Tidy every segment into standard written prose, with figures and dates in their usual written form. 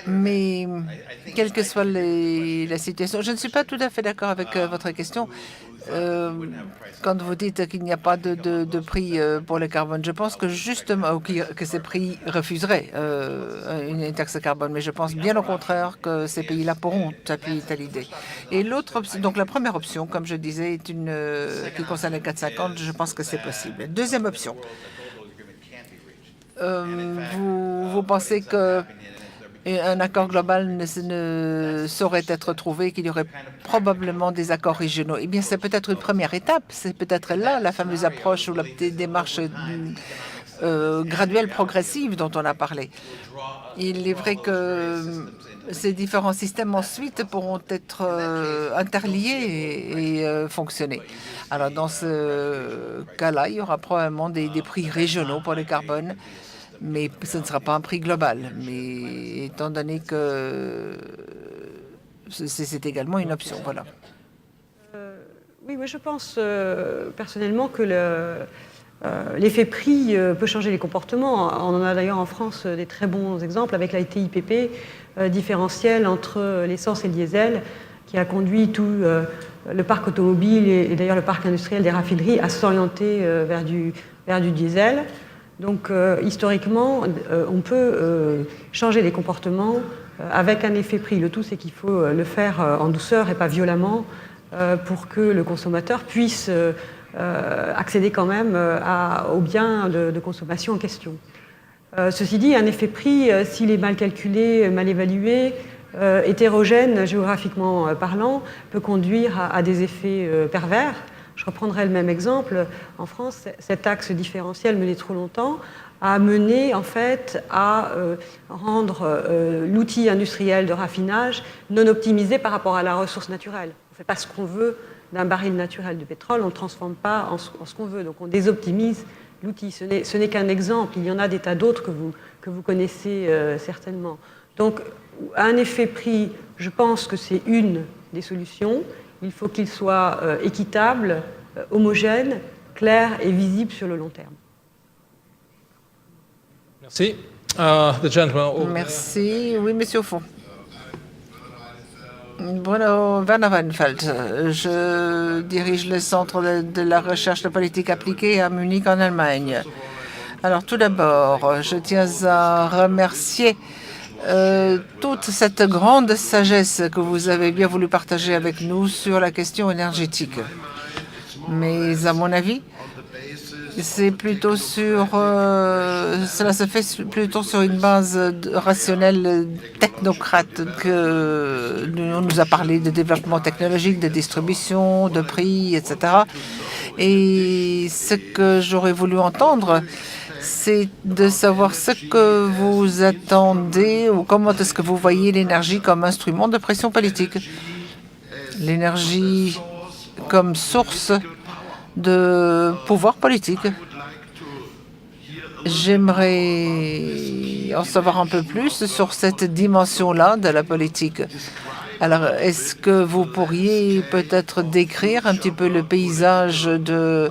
Mais quelle que soit la situation, je ne suis pas tout à fait d'accord avec votre question. Quand vous dites qu'il n'y a pas de prix pour le carbone, je pense que justement que ces prix refuseraient une taxe carbone, mais je pense bien au contraire que ces pays-là pourront appuyer telle idée. Et l'autre option, donc la première option, comme je disais, est une qui concerne les 4,50. Je pense que c'est possible. Deuxième option, vous pensez que un accord global ne saurait être trouvé, qu'il y aurait probablement des accords régionaux. Eh bien, c'est peut-être une première étape. C'est peut-être là la fameuse approche ou la petite démarche graduelle, progressive dont on a parlé. Il est vrai que ces différents systèmes ensuite pourront être interliés et fonctionner. Alors, dans ce cas-là, il y aura probablement des prix régionaux pour le carbone, mais ce ne sera pas un prix global. Mais étant donné que c'est également une option, voilà. Oui, moi je pense personnellement que l'effet prix peut changer les comportements. On en a d'ailleurs en France des très bons exemples avec la TIPP différentielle entre l'essence et le diesel, qui a conduit tout le parc automobile et d'ailleurs le parc industriel des raffineries à s'orienter vers du diesel. Donc, historiquement, on peut changer les comportements avec un effet prix. Le tout, c'est qu'il faut le faire en douceur et pas violemment pour que le consommateur puisse accéder quand même aux biens de consommation en question. Ceci dit, un effet prix, s'il est mal calculé, mal évalué, hétérogène géographiquement parlant, peut conduire à des effets pervers. Je reprendrai le même exemple. En France, cette taxe différentielle menée trop longtemps a mené en fait à rendre l'outil industriel de raffinage non optimisé par rapport à la ressource naturelle. On ne fait pas ce qu'on veut d'un baril naturel de pétrole, on ne le transforme pas en ce qu'on veut. Donc on désoptimise l'outil. Ce n'est qu'un exemple. Il y en a des tas d'autres que vous connaissez certainement. Donc un effet prix, je pense que c'est une des solutions. Il faut qu'il soit équitable, homogène, clair et visible sur le long terme. Merci. Merci. Oui, monsieur au fond. Bruno Werner Weidenfeld, je dirige le Centre de la recherche de politique appliquée à Munich en Allemagne. Alors tout d'abord, je tiens à remercier toute cette grande sagesse que vous avez bien voulu partager avec nous sur la question énergétique. Mais à mon avis, c'est plutôt cela se fait plutôt sur une base rationnelle technocrate que on nous a parlé de développement technologique, de distribution, de prix, etc. Et ce que j'aurais voulu entendre, c'est de savoir ce que vous attendez ou comment est-ce que vous voyez l'énergie comme instrument de pression politique. L'énergie comme source de pouvoir politique. J'aimerais en savoir un peu plus sur cette dimension-là de la politique. Alors, est-ce que vous pourriez peut-être décrire un petit peu le paysage de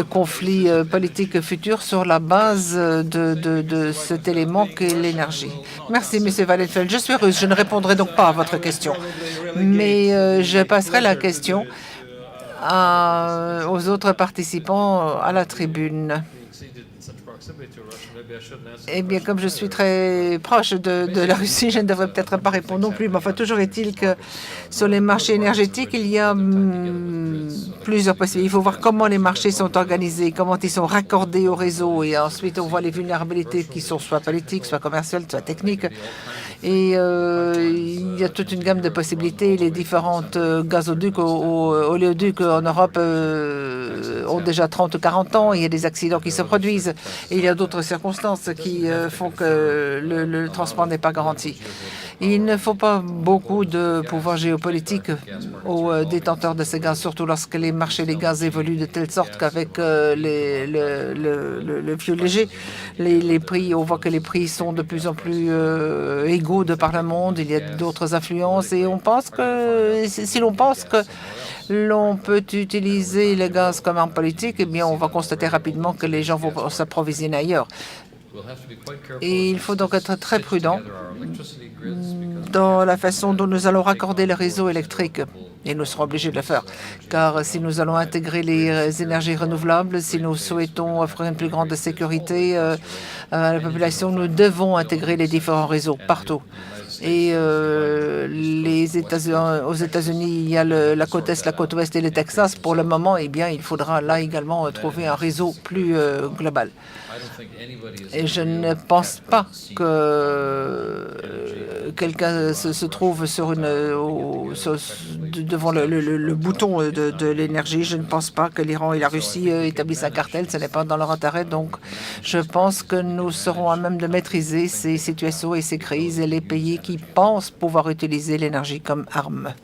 conflits politiques futurs sur la base de cet élément qu'est l'énergie. Merci, M. Weidenfeld. Je suis russe, je ne répondrai donc pas à votre question. Mais je passerai la question aux autres participants à la tribune. Eh bien, comme je suis très proche de la Russie, je ne devrais peut-être pas répondre non plus. Mais enfin, toujours est-il que sur les marchés énergétiques, il y a plusieurs possibilités. Il faut voir comment les marchés sont organisés, comment ils sont raccordés au réseau. Et ensuite, on voit les vulnérabilités qui sont soit politiques, soit commerciales, soit techniques. Et il y a toute une gamme de possibilités. Les différentes gazoducs, oléoducs en Europe ont déjà 30 ou 40 ans. Il y a des accidents qui se produisent. Et il y a d'autres circonstances qui font que le transport n'est pas garanti. Il ne faut pas beaucoup de pouvoir géopolitique aux détenteurs de ces gaz, surtout lorsque les marchés des gaz évoluent de telle sorte qu'avec le fioul léger, les prix, on voit que les prix sont de plus en plus égaux de par le monde. Il y a d'autres influences et on pense que si l'on pense que l'on peut utiliser le gaz comme arme politique, eh bien, on va constater rapidement que les gens vont s'approvisionner ailleurs. Et il faut donc être très prudent dans la façon dont nous allons raccorder le réseau électrique. Et nous serons obligés de le faire, car si nous allons intégrer les énergies renouvelables, si nous souhaitons offrir une plus grande sécurité à la population, nous devons intégrer les différents réseaux partout. Et aux États-Unis, il y a la côte Est, la côte Ouest et le Texas. Pour le moment, eh bien, il faudra là également trouver un réseau plus global. Et je ne pense pas que quelqu'un se trouve devant le bouton de l'énergie. Je ne pense pas que l'Iran et la Russie établissent un cartel. Ce n'est pas dans leur intérêt. Donc, je pense que nous serons à même de maîtriser ces situations et ces crises et les pays qui pensent pouvoir utiliser l'énergie comme arme.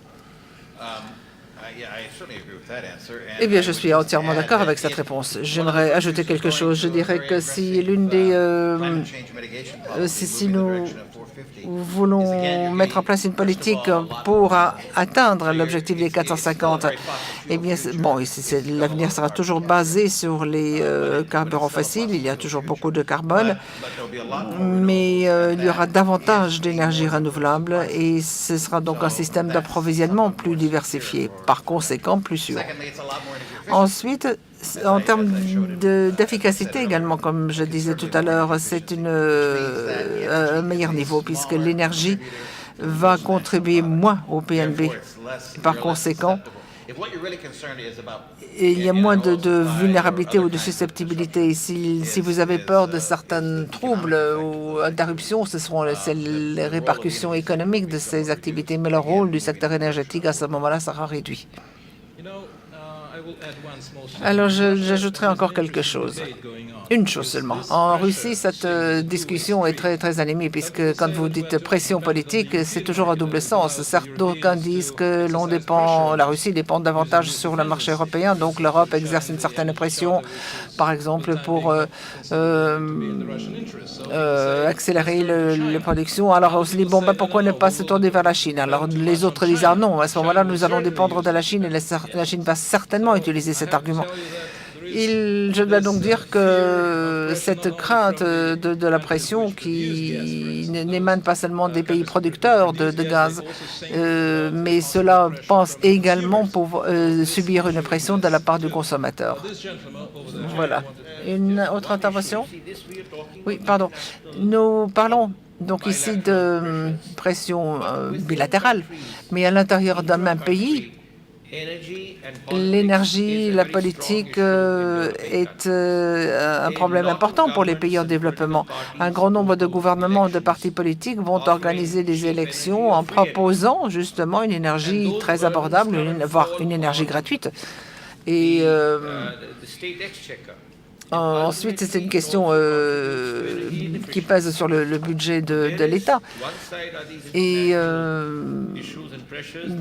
Eh bien, je suis entièrement d'accord avec cette réponse. J'aimerais ajouter quelque chose. Je dirais que si si nous voulons mettre en place une politique pour atteindre l'objectif des 450, eh bien, l'avenir sera toujours basé sur les carburants fossiles. Il y a toujours beaucoup de carbone, mais il y aura davantage d'énergie renouvelable et ce sera donc un système d'approvisionnement plus diversifié, par conséquent plus sûr. Ensuite, en termes d'efficacité également, comme je disais tout à l'heure, c'est un meilleur niveau puisque l'énergie va contribuer moins au PNB. Par conséquent, il y a moins de vulnérabilité ou de susceptibilité. Si vous avez peur de certains troubles ou interruptions, ce seront les répercussions économiques de ces activités, mais le rôle du secteur énergétique à ce moment-là sera réduit. Alors, j'ajouterai encore quelque chose. Une chose seulement. En Russie, cette discussion est très, très animée, puisque quand vous dites pression politique, c'est toujours à double sens. Certes, d'aucuns disent que la Russie dépend davantage sur le marché européen, donc l'Europe exerce une certaine pression, par exemple, pour accélérer la production. Alors, on se dit, pourquoi ne pas se tourner vers la Chine? Alors, les autres disent, ah non, à ce moment-là, nous allons dépendre de la Chine, et la Chine va certainement utiliser cet argument. Je dois donc dire que cette crainte de la pression qui n'émane pas seulement des pays producteurs de gaz, mais cela pense également pour subir une pression de la part du consommateur. Voilà. Une autre intervention? Oui, pardon. Nous parlons donc ici de pression bilatérale, mais à l'intérieur d'un même pays, l'énergie, la politique est un problème important pour les pays en développement. Un grand nombre de gouvernements et de partis politiques vont organiser des élections en proposant justement une énergie très abordable, voire une énergie gratuite. Et ensuite, c'est une question qui pèse sur le budget de l'État. Et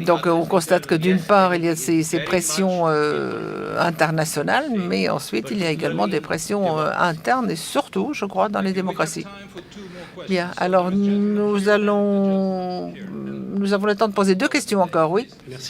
donc, on constate que d'une part, il y a ces pressions internationales, mais ensuite, il y a également des pressions internes et surtout, je crois, dans les démocraties. Bien, alors nous avons le temps de poser deux questions encore, oui. Merci.